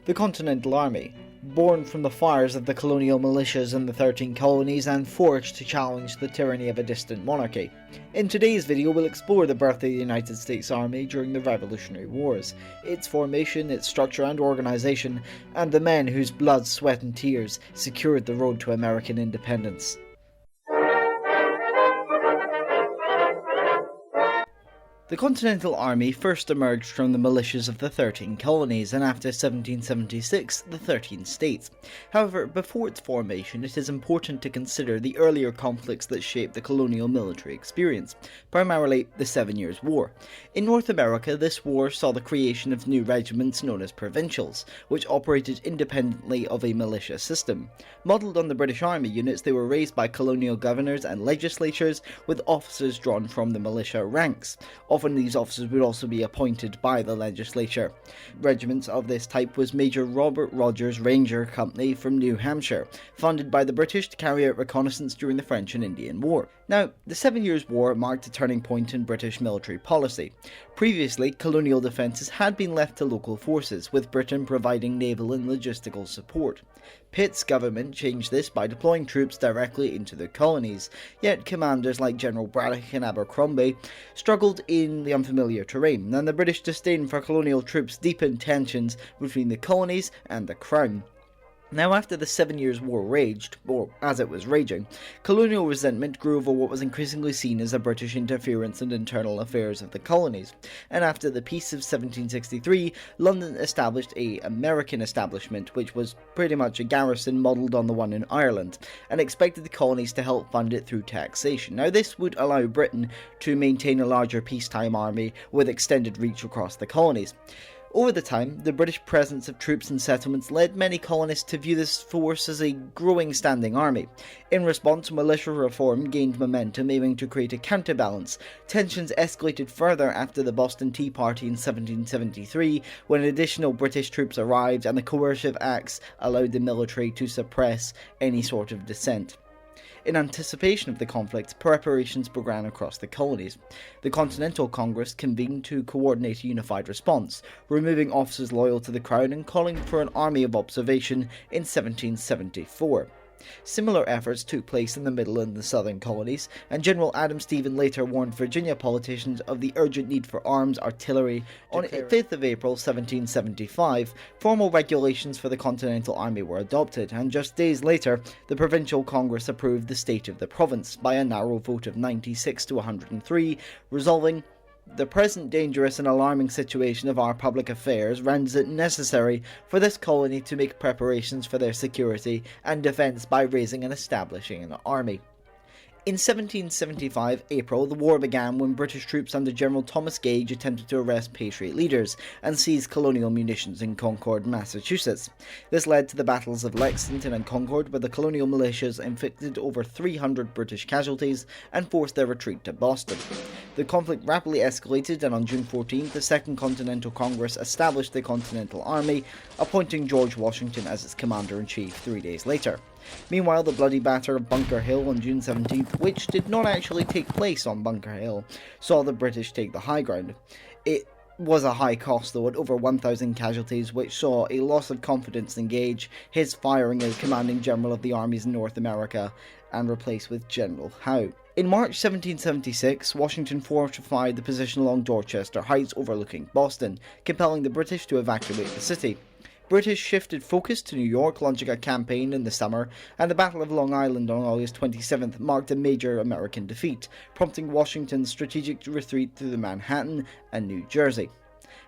The Continental Army, born from the fires of the colonial militias in the 13 colonies and forged to challenge the tyranny of a distant monarchy. In today's video we'll explore the birth of the United States Army during the Revolutionary Wars, its formation, its structure and organisation, and the men whose blood, sweat and tears secured the road to American independence. The Continental Army first emerged from the militias of the 13 colonies and after 1776 the 13 states. However, before its formation it is important to consider the earlier conflicts that shaped the colonial military experience, primarily the 7 Years' War. In North America, this war saw the creation of new regiments known as provincials, which operated independently of a militia system. Modelled on the British Army units, they were raised by colonial governors and legislatures with officers drawn from the militia ranks. Often these officers would also be appointed by the legislature. Regiments of this type was Major Robert Rogers Ranger Company from New Hampshire, funded by the British to carry out reconnaissance during the French and Indian War. Now, the 7 Years' War marked a turning point in British military policy. Previously, colonial defences had been left to local forces, with Britain providing naval and logistical support. Pitt's government changed this by deploying troops directly into the colonies, yet commanders like General Braddock and Abercrombie struggled in the unfamiliar terrain, and the British disdain for colonial troops deepened tensions between the colonies and the Crown. Now, after the 7 Years' War raged, or as it was raging, colonial resentment grew over what was increasingly seen as a British interference in internal affairs of the colonies, and after the Peace of 1763, London established an American establishment, which was pretty much a garrison modelled on the one in Ireland, and expected the colonies to help fund it through taxation. Now, this would allow Britain to maintain a larger peacetime army with extended reach across the colonies. Over the time, the British presence of troops and settlements led many colonists to view this force as a growing standing army. In response, militia reform gained momentum, aiming to create a counterbalance. Tensions escalated further after the Boston Tea Party in 1773, when additional British troops arrived and the Coercive Acts allowed the military to suppress any sort of dissent. In anticipation of the conflict, preparations began across the colonies. The Continental Congress convened to coordinate a unified response, removing officers loyal to the Crown and calling for an army of observation in 1774. Similar efforts took place in the middle and the southern colonies, and General Adam Stephen later warned Virginia politicians of the urgent need for arms artillery. On 5th of April 1775, formal regulations for the Continental Army were adopted, and just days later, the Provincial Congress approved the state of the province by a narrow vote of 96 to 103, resolving, "The present dangerous and alarming situation of our public affairs renders it necessary for this colony to make preparations for their security and defence by raising and establishing an army." In 1775 April, the war began when British troops under General Thomas Gage attempted to arrest Patriot leaders and seize colonial munitions in Concord, Massachusetts. This led to the battles of Lexington and Concord, where the colonial militias inflicted over 300 British casualties and forced their retreat to Boston. The conflict rapidly escalated, and on June 14th, the Second Continental Congress established the Continental Army, appointing George Washington as its commander-in-chief 3 days later. Meanwhile, the bloody battle of Bunker Hill on June 17th, which did not actually take place on Bunker Hill, saw the British take the high ground. It was a high cost though, at over 1,000 casualties, which saw a loss of confidence in Gage, his firing as commanding general of the armies in North America, and replaced with General Howe. In March 1776, Washington fortified the position along Dorchester Heights overlooking Boston, compelling the British to evacuate the city. British shifted focus to New York, launching a campaign in the summer, and the Battle of Long Island on August 27th marked a major American defeat, prompting Washington's strategic retreat through the Manhattan and New Jersey.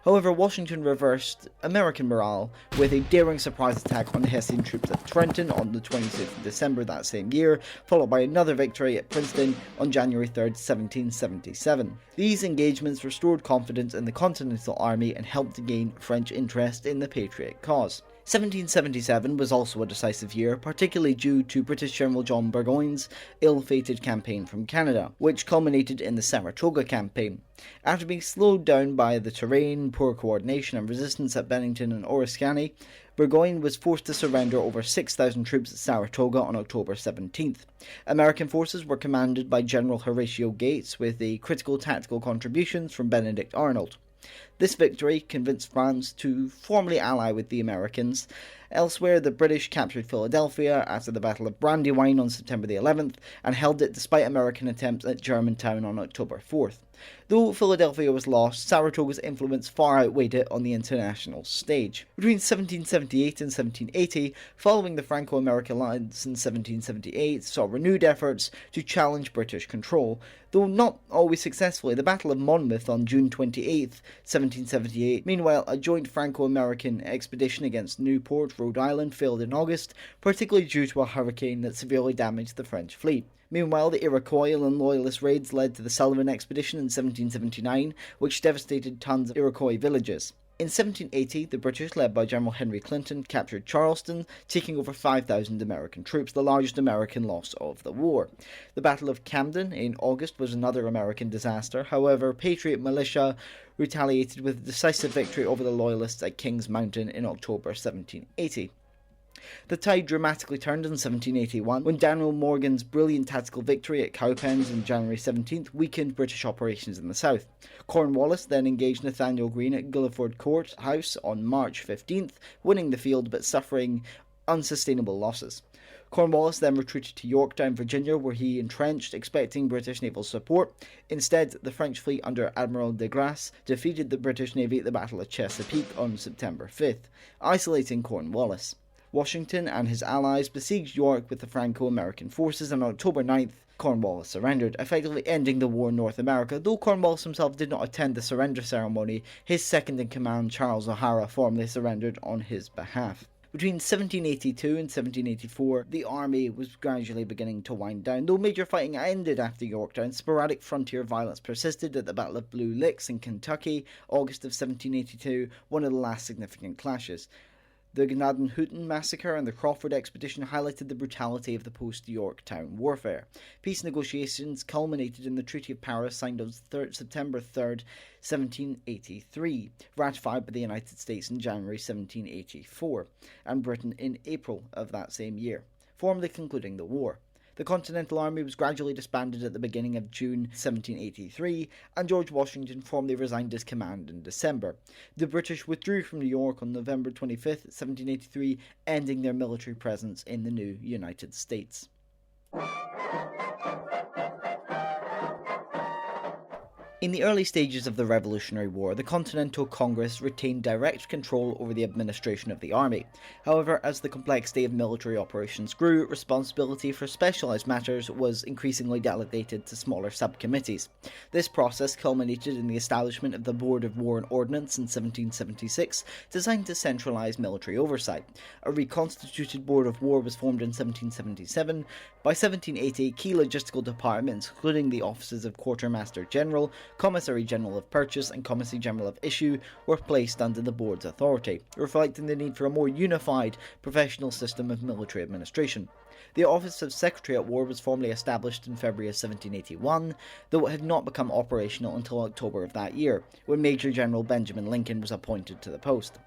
However, Washington reversed American morale with a daring surprise attack on the Hessian troops at Trenton on the 26th of December that same year, followed by another victory at Princeton on January 3rd, 1777. These engagements restored confidence in the Continental Army and helped to gain French interest in the Patriot cause. 1777 was also a decisive year, particularly due to British General John Burgoyne's ill-fated campaign from Canada, which culminated in the Saratoga campaign. After being slowed down by the terrain, poor coordination and resistance at Bennington and Oriskany, Burgoyne was forced to surrender over 6,000 troops at Saratoga on October 17th. American forces were commanded by General Horatio Gates, with the critical tactical contributions from Benedict Arnold. This victory convinced France to formally ally with the Americans. Elsewhere, the British captured Philadelphia after the Battle of Brandywine on September the 11th and held it despite American attempts at Germantown on October 4th. Though Philadelphia was lost, Saratoga's influence far outweighed it on the international stage. Between 1778 and 1780, following the Franco-American Alliance in 1778, saw renewed efforts to challenge British control, though not always successfully. The Battle of Monmouth on June 28, 1778, meanwhile, a joint Franco-American expedition against Newport, Rhode Island, failed in August, particularly due to a hurricane that severely damaged the French fleet. Meanwhile, the Iroquois and Loyalist raids led to the Sullivan Expedition in 1779, which devastated tons of Iroquois villages. In 1780, the British, led by General Henry Clinton, captured Charleston, taking over 5,000 American troops, the largest American loss of the war. The Battle of Camden in August was another American disaster. However, Patriot militia retaliated with a decisive victory over the Loyalists at Kings Mountain in October 1780. The tide dramatically turned in 1781 when Daniel Morgan's brilliant tactical victory at Cowpens on January 17th weakened British operations in the south. Cornwallis then engaged Nathaniel Greene at Guilford Court House on March 15th, winning the field but suffering unsustainable losses. Cornwallis then retreated to Yorktown, Virginia, where he entrenched, expecting British naval support. Instead, the French fleet under Admiral de Grasse defeated the British Navy at the Battle of Chesapeake on September 5th, isolating Cornwallis. Washington and his allies besieged York with the Franco-American forces, and on October 9th, Cornwallis surrendered, effectively ending the war in North America. Though Cornwallis himself did not attend the surrender ceremony, his second-in-command, Charles O'Hara, formally surrendered on his behalf. Between 1782 and 1784, the army was gradually beginning to wind down. Though major fighting ended after Yorktown, sporadic frontier violence persisted at the Battle of Blue Licks in Kentucky, August of 1782, one of the last significant clashes. The Gnadenhutten massacre and the Crawford expedition highlighted the brutality of the post-Yorktown warfare. Peace negotiations culminated in the Treaty of Paris signed on September 3, 1783, ratified by the United States in January 1784, and Britain in April of that same year, formally concluding the war. The Continental Army was gradually disbanded at the beginning of June 1783, and George Washington formally resigned his command in December. The British withdrew from New York on November 25, 1783, ending their military presence in the new United States. In the early stages of the Revolutionary War, the Continental Congress retained direct control over the administration of the army. However, as the complexity of military operations grew, responsibility for specialised matters was increasingly delegated to smaller subcommittees. This process culminated in the establishment of the Board of War and Ordnance in 1776, designed to centralise military oversight. A reconstituted Board of War was formed in 1777. By 1780, key logistical departments, including the offices of Quartermaster General, Commissary General of Purchase and Commissary General of Issue, were placed under the board's authority, reflecting the need for a more unified professional system of military administration. The office of Secretary at War was formally established in February of 1781, though it had not become operational until October of that year, when Major General Benjamin Lincoln was appointed to the post.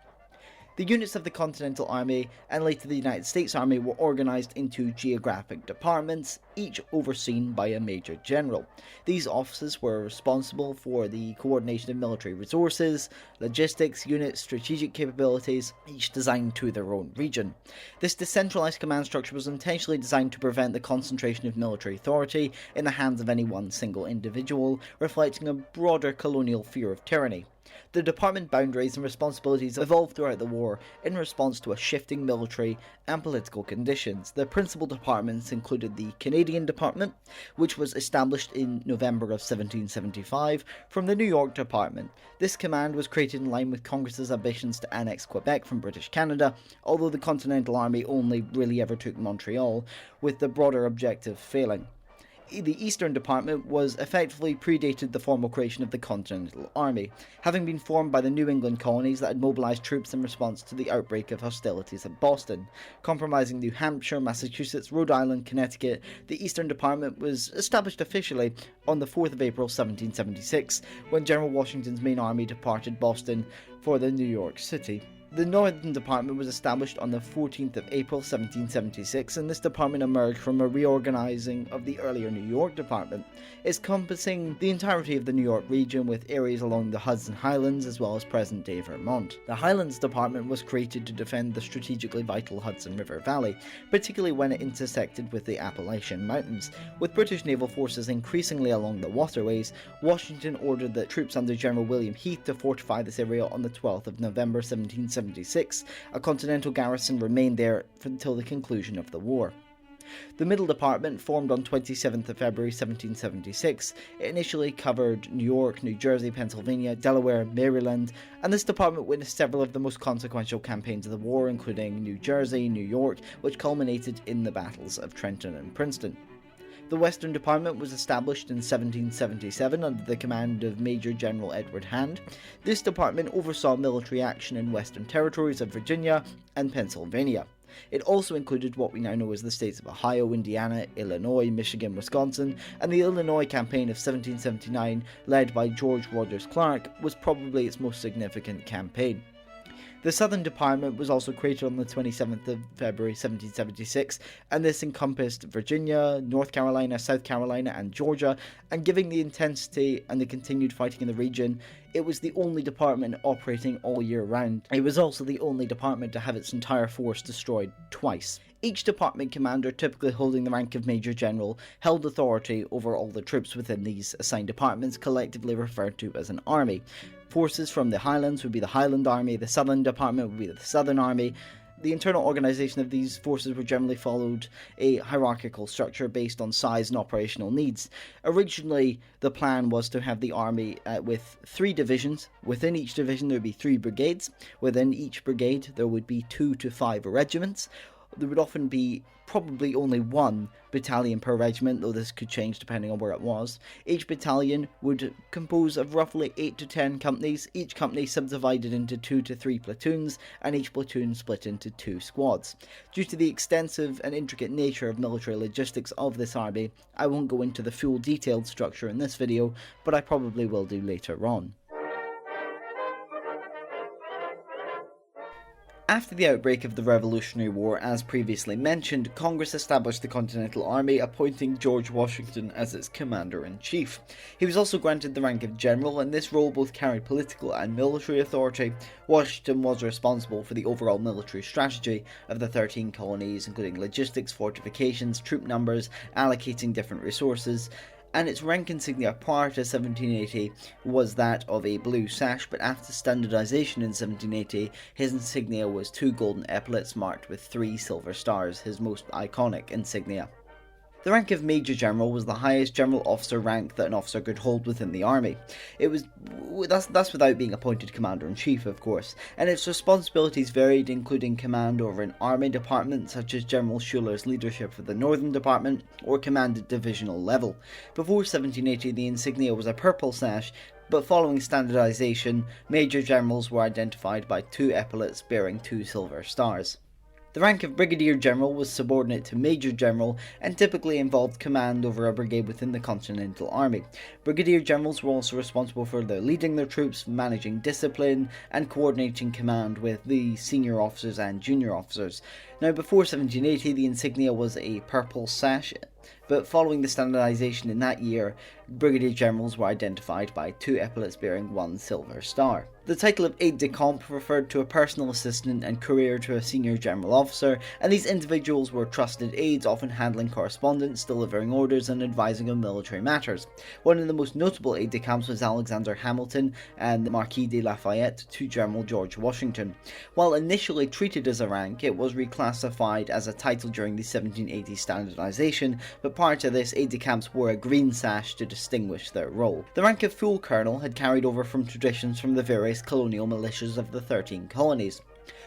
The units of the Continental Army and later the United States Army were organised into geographic departments, each overseen by a Major General. These offices were responsible for the coordination of military resources, logistics, units, strategic capabilities, each designed to their own region. This decentralised command structure was intentionally designed to prevent the concentration of military authority in the hands of any one single individual, reflecting a broader colonial fear of tyranny. The department boundaries and responsibilities evolved throughout the war in response to a shifting military and political conditions. The principal departments included the Canadian Department, which was established in November of 1775 from the New York Department. This command was created in line with Congress's ambitions to annex Quebec from British Canada, although the Continental Army only really ever took Montreal, with the broader objective failing. The Eastern Department was effectively predated the formal creation of the Continental Army, having been formed by the New England colonies that had mobilised troops in response to the outbreak of hostilities at Boston. Comprising New Hampshire, Massachusetts, Rhode Island, Connecticut, the Eastern Department was established officially on the 4th of April 1776, when General Washington's main army departed Boston for the New York City. The Northern Department was established on the 14th of April 1776, and this department emerged from a reorganizing of the earlier New York Department, encompassing the entirety of the New York region with areas along the Hudson Highlands as well as present-day Vermont. The Highlands Department was created to defend the strategically vital Hudson River Valley, particularly when it intersected with the Appalachian Mountains. With British naval forces increasingly along the waterways, Washington ordered the troops under General William Heath to fortify this area on the 12th of November 1776. A Continental garrison remained there until the conclusion of the war. The Middle Department, formed on 27th of February 1776, initially covered New York, New Jersey, Pennsylvania, Delaware, Maryland, and this department witnessed several of the most consequential campaigns of the war, including New Jersey, New York, which culminated in the battles of Trenton and Princeton. The Western Department was established in 1777 under the command of Major General Edward Hand. This department oversaw military action in western territories of Virginia and Pennsylvania. It also included what we now know as the states of Ohio, Indiana, Illinois, Michigan, Wisconsin, and the Illinois Campaign of 1779, led by George Rogers Clark, was probably its most significant campaign. The Southern Department was also created on the 27th of February 1776, and this encompassed Virginia, North Carolina, South Carolina, and Georgia, and given the intensity and the continued fighting in the region, it was the only department operating all year round. It was also the only department to have its entire force destroyed twice. Each department commander, typically holding the rank of Major General, held authority over all the troops within these assigned departments, collectively referred to as an army. Forces from the Highlands would be the Highland Army, the Southern Department would be the Southern Army. The internal organization of these forces were generally followed a hierarchical structure based on size and operational needs. Originally, the plan was to have the army with 3 divisions. Within each division there would be 3 brigades. Within each brigade there would be 2 to 5 regiments. There would often be probably only 1 battalion per regiment, though this could change depending on where it was. Each battalion would compose of roughly 8 to 10 companies, each company subdivided into 2 to 3 platoons, and each platoon split into 2 squads. Due to the extensive and intricate nature of military logistics of this army, I won't go into the full detailed structure in this video, but I probably will do later on. After the outbreak of the Revolutionary War, as previously mentioned, Congress established the Continental Army, appointing George Washington as its commander-in-chief. He was also granted the rank of general, and this role both carried political and military authority. Washington was responsible for the overall military strategy of the 13 colonies, including logistics, fortifications, troop numbers, allocating different resources, and its rank insignia prior to 1780 was that of a blue sash, but after standardization in 1780, his insignia was 2 golden epaulets marked with 3 silver stars, his most iconic insignia. The rank of Major General was the highest general officer rank that an officer could hold within the army. That's without being appointed Commander-in-Chief, of course, and its responsibilities varied, including command over an army department such as General Schuyler's leadership for the Northern Department, or command at divisional level. Before 1780, the insignia was a purple sash, but following standardization, Major Generals were identified by 2 epaulets bearing 2 silver stars. The rank of Brigadier General was subordinate to Major General and typically involved command over a brigade within the Continental Army. Brigadier Generals were also responsible for leading their troops, managing discipline, and coordinating command with the senior officers and junior officers. Now, before 1780, the insignia was a purple sash, but following the standardization in that year, Brigadier Generals were identified by 2 epaulets bearing 1 silver star. The title of aide-de-camp referred to a personal assistant and courier to a senior general officer, and these individuals were trusted aides, often handling correspondence, delivering orders, and advising on military matters. One of the most notable aide-de-camps was Alexander Hamilton and the Marquis de Lafayette to General George Washington. While initially treated as a rank, it was reclassified as a title during the 1780 standardization, but prior to this, aide-de-camps wore a green sash to distinguish their role. The rank of full colonel had carried over from traditions from the various colonial militias of the 13 colonies.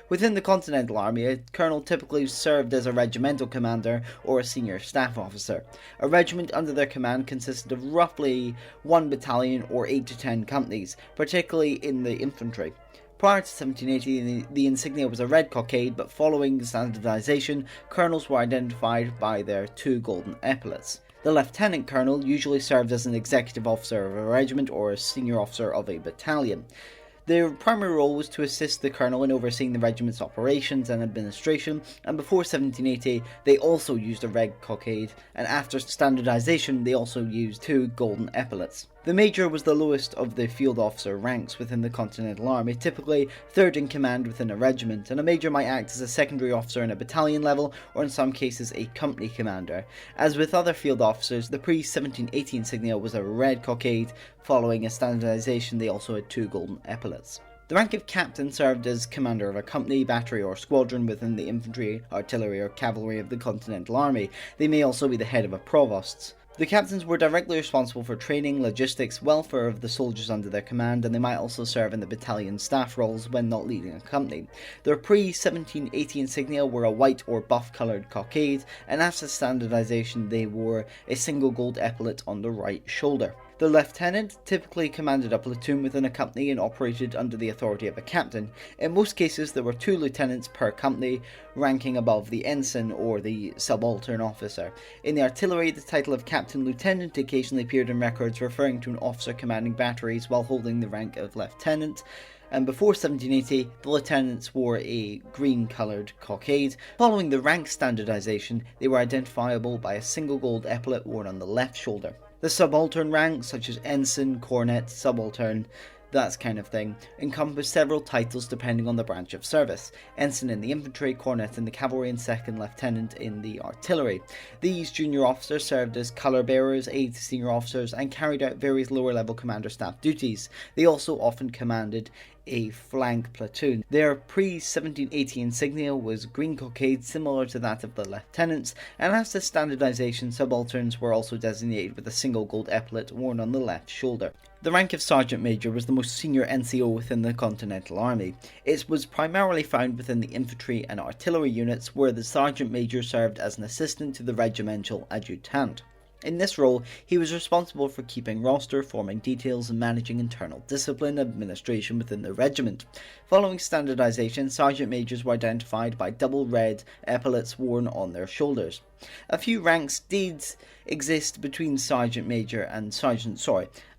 Within the Continental Army, a colonel typically served as a regimental commander or a senior staff officer. A regiment under their command consisted of roughly 1 battalion or 8 to 10 companies, particularly in the infantry. Prior to 1780, the insignia was a red cockade, but following standardization, colonels were identified by their 2 golden epaulets. The lieutenant colonel usually served as an executive officer of a regiment or a senior officer of a battalion. Their primary role was to assist the colonel in overseeing the regiment's operations and administration, and before 1780 they also used a red cockade, and after standardisation they also used 2 golden epaulets. The major was the lowest of the field officer ranks within the Continental Army, typically third in command within a regiment, and a major might act as a secondary officer in a battalion level, or in some cases a company commander. As with other field officers, the pre-1780 insignia was a red cockade. Following a standardisation, they also had 2 golden epaulets. The rank of captain served as commander of a company, battery or squadron within the infantry, artillery or cavalry of the Continental Army. They may also be the head of a provost. The captains were directly responsible for training, logistics, welfare of the soldiers under their command, and they might also serve in the battalion staff roles when not leading a company. Their pre-1780 insignia were a white or buff coloured cockade, and after standardisation they wore a single gold epaulet on the right shoulder. The lieutenant typically commanded a platoon within a company and operated under the authority of a captain. In most cases there were 2 lieutenants per company, ranking above the ensign or the subaltern officer. In the artillery, the title of captain lieutenant occasionally appeared in records referring to an officer commanding batteries while holding the rank of lieutenant. And before 1780, the lieutenants wore a green coloured cockade. Following the rank standardisation, they were identifiable by a single gold epaulet worn on the left shoulder. The subaltern ranks, such as ensign, cornet, subaltern, that kind of thing, encompass several titles depending on the branch of service. Ensign in the infantry, cornet in the cavalry, and second lieutenant in the artillery. These junior officers served as colour bearers, aides to senior officers, and carried out various lower level commander staff duties. They also often commanded a flank platoon. Their pre-1780 insignia was green cockade similar to that of the lieutenants, and after standardisation, subalterns were also designated with a single gold epaulet worn on the left shoulder. The rank of Sergeant Major was the most senior NCO within the Continental Army. It was primarily found within the infantry and artillery units, where the Sergeant Major served as an assistant to the regimental adjutant. In this role, he was responsible for keeping roster, forming details, and managing internal discipline administration within the regiment. Following standardisation, sergeant majors were identified by double red epaulets worn on their shoulders. A few ranks did exist between sergeant major and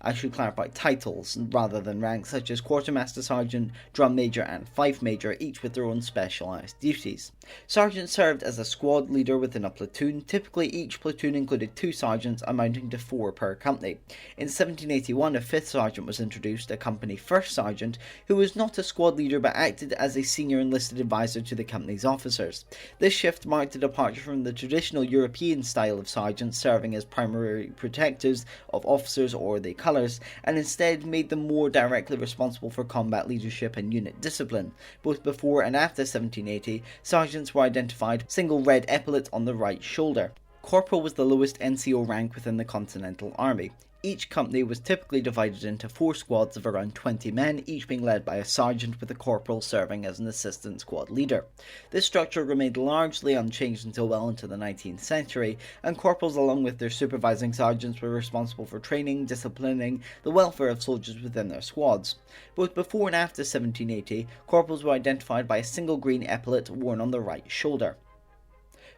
I should clarify titles rather than ranks, such as quartermaster sergeant, drum major, and fife major, each with their own specialised duties. Sergeant served as a squad leader within a platoon. Typically, each platoon included 2 sergeants, amounting to 4 per company. In 1781, a 5th sergeant was introduced, a company first sergeant, who was not a squad leader but acted as a senior enlisted advisor to the company's officers. This shift marked a departure from the traditional European style of sergeants serving as primary protectors of officers or the colours, and instead made them more directly responsible for combat leadership and unit discipline. Both before and after 1780, sergeants were identified single red epaulet on the right shoulder. Corporal was the lowest NCO rank within the Continental Army. Each company was typically divided into 4 squads of around 20 men, each being led by a sergeant with a corporal serving as an assistant squad leader. This structure remained largely unchanged until well into the 19th century, and corporals along with their supervising sergeants were responsible for training, disciplining, the welfare of soldiers within their squads. Both before and after 1780, corporals were identified by a single green epaulet worn on the right shoulder.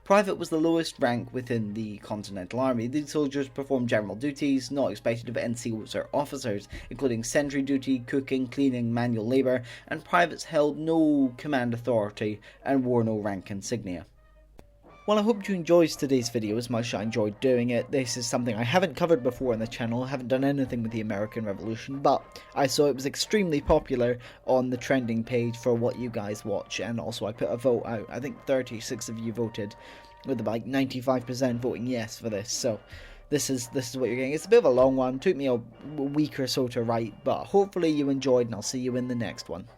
Private was the lowest rank within the Continental Army. These soldiers performed general duties not expected of NCOs or officers, including sentry duty, cooking, cleaning, manual labour, and privates held no command authority and wore no rank insignia. Well, I hope you enjoyed today's video as much as I enjoyed doing it. This is something I haven't covered before on the channel. I haven't done anything with the American Revolution, but I saw it was extremely popular on the trending page for what you guys watch, and also I put a vote out. I think 36 of you voted, with about 95% voting yes for this, so this is what you're getting. It's a bit of a long one, took me a week or so to write, but hopefully you enjoyed, and I'll see you in the next one.